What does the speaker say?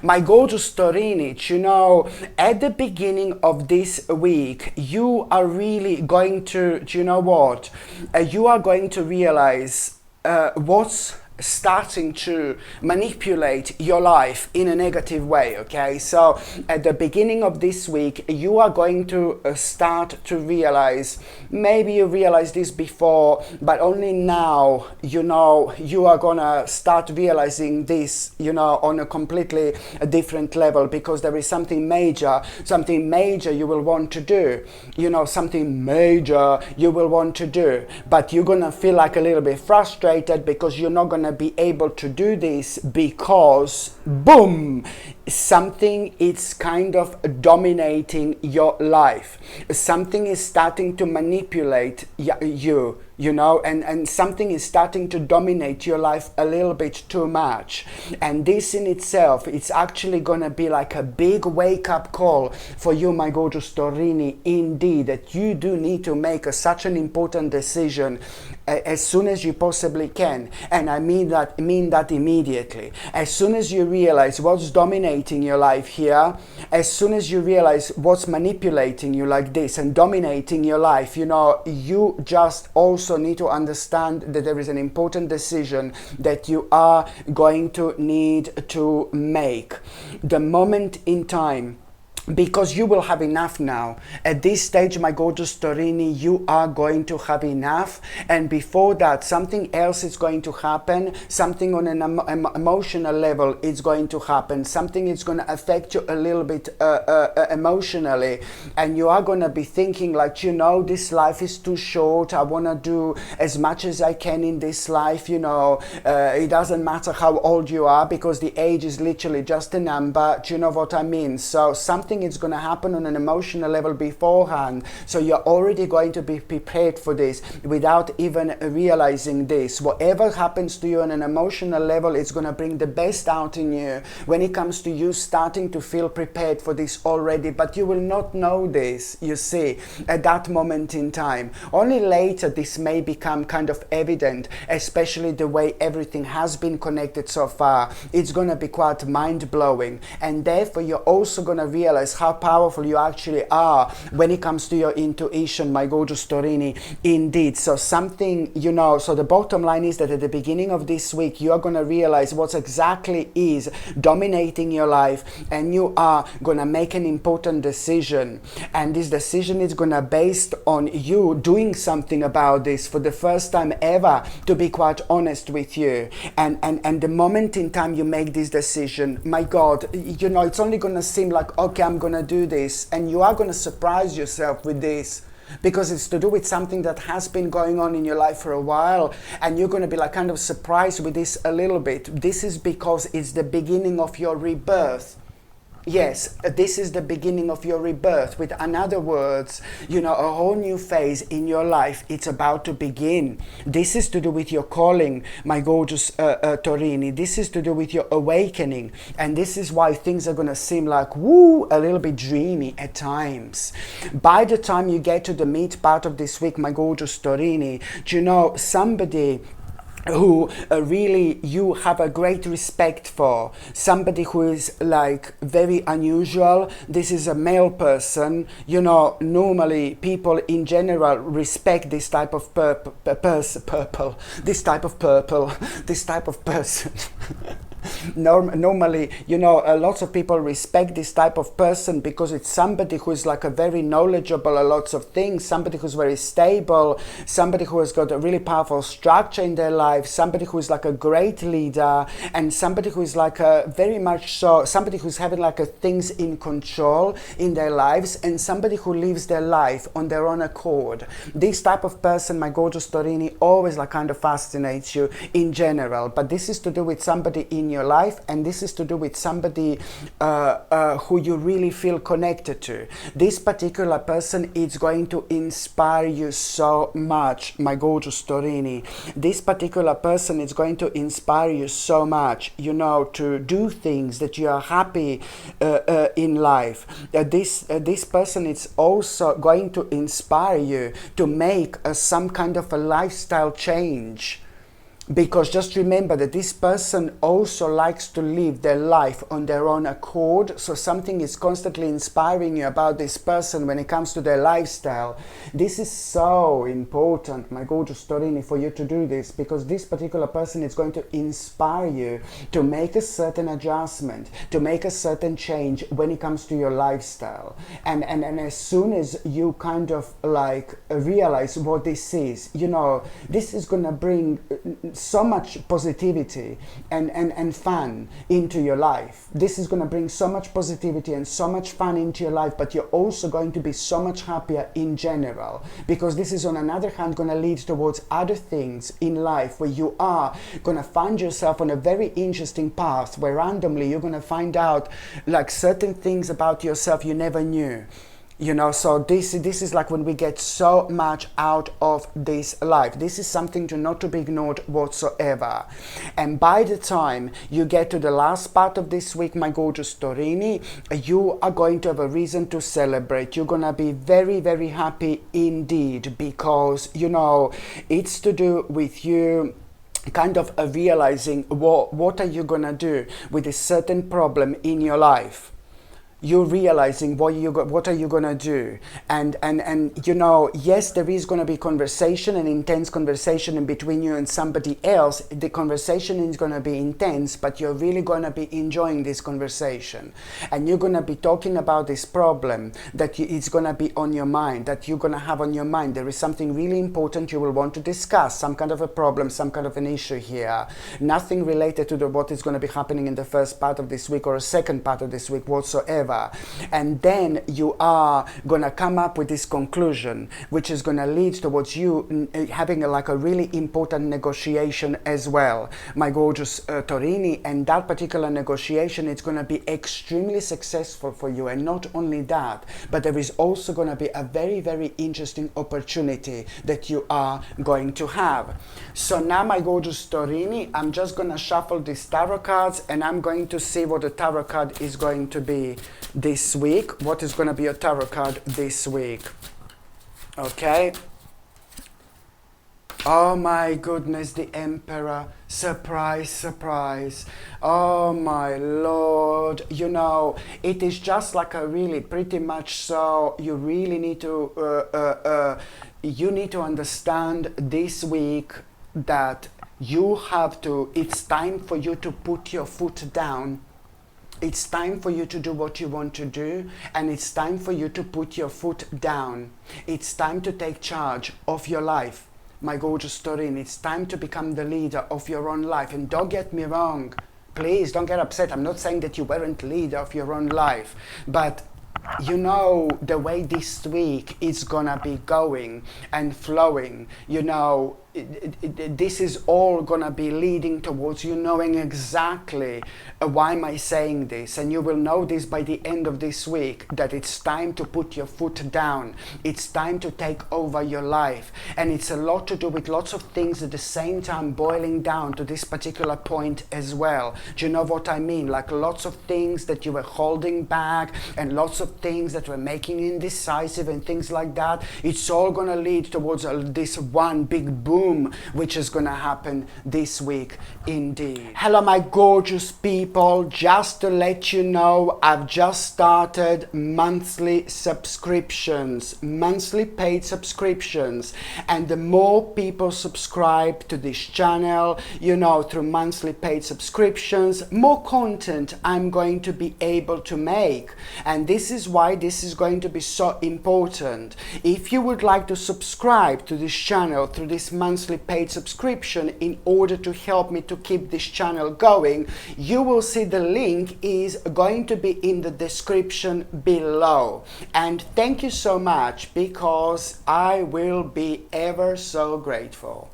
My gorgeous Taurus, you know, at the beginning of this week, you are really going to, do you know what? You are going to realize what's starting to manipulate your life in a negative way. Okay, so at the beginning of this week you are going to start to realize, maybe you realized this before, but only now, you know, you are gonna start realizing this, you know, on a completely different level, because there is something major you will want to do, you know, something major you will want to do, but you're gonna feel like a little bit frustrated because you're not gonna be able to do this, because boom, something is kind of dominating your life, something is starting to manipulate you, you know, and something is starting to dominate your life a little bit too much. And this in itself, it's actually gonna be like a big wake-up call for you, my gorgeous Taurini, indeed, that you do need to make such an important decision as soon as you possibly can. And I mean that immediately. As soon as you realize what's dominating your life here, as soon as you realize what's manipulating you like this and dominating your life, you know, you just also need to understand that there is an important decision that you are going to need to make. The moment in time, because you will have enough now. At this stage, my gorgeous Taurini, you are going to have enough. And before that, something else is going to happen. Something on an emotional level is going to happen. Something is going to affect you a little bit emotionally. And you are going to be thinking like, you know, this life is too short. I want to do as much as I can in this life. You know, it doesn't matter how old you are, because the age is literally just a number. Do you know what I mean? So something is going to happen on an emotional level beforehand, so you're already going to be prepared for this without even realizing this. Whatever happens to you on an emotional level, it's going to bring the best out in you when it comes to you starting to feel prepared for this already, but you will not know this, you see, at that moment in time. Only later this may become kind of evident, especially the way everything has been connected so far. It's going to be quite mind-blowing, and therefore you're also going to realize how powerful you actually are when it comes to your intuition, my gorgeous Taurini, indeed. So something, you know, so the bottom line is that at the beginning of this week you are going to realize what exactly is dominating your life, and you are going to make an important decision, and this decision is going to be based on you doing something about this for the first time ever, to be quite honest with you. And the moment in time you make this decision, my God, you know, it's only going to seem like, okay, I'm going to do this, and you are going to surprise yourself with this, because it's to do with something that has been going on in your life for a while, and you're going to be like kind of surprised with this a little bit. This is because it's the beginning of your rebirth. Yes, this is the beginning of your rebirth. With other words, you know, a whole new phase in your life, it's about to begin. This is to do with your calling, my gorgeous Taurini. This is to do with your awakening. And this is why things are going to seem like, woo, a little bit dreamy at times. By the time you get to the meat part of this week, my gorgeous Taurini, you know, somebody who really you have a great respect for, somebody who is like very unusual. This is a male person, you know. Normally people in general respect this type of this type of person. Normally, you know, lots of people respect this type of person because it's somebody who is like a very knowledgeable a lots of things, somebody who's very stable, somebody who has got a really powerful structure in their life, somebody who is like a great leader, and somebody who is like a very much so, somebody who's having like a things in control in their lives, and somebody who lives their life on their own accord. This type of person, my gorgeous Taurini, always like kind of fascinates you in general, but this is to do with somebody in your life, and this is to do with somebody who you really feel connected to. This particular person is going to inspire you so much, my gorgeous Taurini. This particular person is going to inspire you so much, you know, to do things that you are happy in life. This person is also going to inspire you to make some kind of a lifestyle change. Because just remember that this person also likes to live their life on their own accord. So something is constantly inspiring you about this person when it comes to their lifestyle. This is so important, my gorgeous Torini, for you to do this, because this particular person is going to inspire you to make a certain adjustment, to make a certain change when it comes to your lifestyle. And as soon as you kind of like realize what this is, you know, this is going to bring so much positivity and fun into your life. This is going to bring so much positivity and so much fun into your life, but you're also going to be so much happier in general, because this is on another hand going to lead towards other things in life where you are going to find yourself on a very interesting path where randomly you're going to find out like certain things about yourself you never knew. You know, so this is like when we get so much out of this life. This is something not to be ignored whatsoever. And by the time you get to the last part of this week, my gorgeous Torini, you are going to have a reason to celebrate. You're going to be very, very happy indeed, because, you know, it's to do with you kind of realizing what are you going to do with a certain problem in your life. You're realizing what are you gonna do, and you know, yes, there is gonna be conversation, an intense conversation in between you and somebody else. The conversation is gonna be intense, but you're really gonna be enjoying this conversation, and you're gonna be talking about this problem that it's gonna be on your mind, that you're gonna have on your mind. There is something really important you will want to discuss, some kind of a problem, some kind of an issue here. Nothing related to what is gonna be happening in the first part of this week or a second part of this week whatsoever. And then you are gonna come up with this conclusion, which is gonna lead towards you having like a really important negotiation as well, my gorgeous Torini. And that particular negotiation, it's gonna be extremely successful for you. And not only that, but there is also gonna be a very, very interesting opportunity that you are going to have. So now, my gorgeous Torini, I'm just gonna shuffle these tarot cards, and I'm going to see what the tarot card is going to be this week. What is going to be a tarot card this week? Okay. Oh my goodness, the Emperor. Surprise, surprise. Oh my Lord. You know, it is just like a really pretty much so. You really need to, you need to understand this week that you have to, it's time for you to put your foot down. It's time for you to do what you want to do, and it's time for you to put your foot down. It's time to take charge of your life, my gorgeous Torin. It's time to become the leader of your own life. And don't get me wrong, please don't get upset. I'm not saying that you weren't leader of your own life, but you know, the way this week is gonna be going and flowing, you know, this is all gonna be leading towards you knowing exactly why am I saying this, and you will know this by the end of this week, that it's time to put your foot down. It's time to take over your life, and it's a lot to do with lots of things at the same time boiling down to this particular point as well. Do you know what I mean? Like lots of things that you were holding back, and lots of things that were making you indecisive and things like that. It's all gonna lead towards this one big boom which is gonna happen this week indeed. Hello my gorgeous people, just to let you know, I've just started monthly subscriptions, monthly paid subscriptions, and the more people subscribe to this channel, you know, through monthly paid subscriptions, more content I'm going to be able to make. And this is why this is going to be so important. If you would like to subscribe to this channel through this monthly paid subscription in order to help me to keep this channel going, you will see the link is going to be in the description below. And thank you so much, because I will be ever so grateful.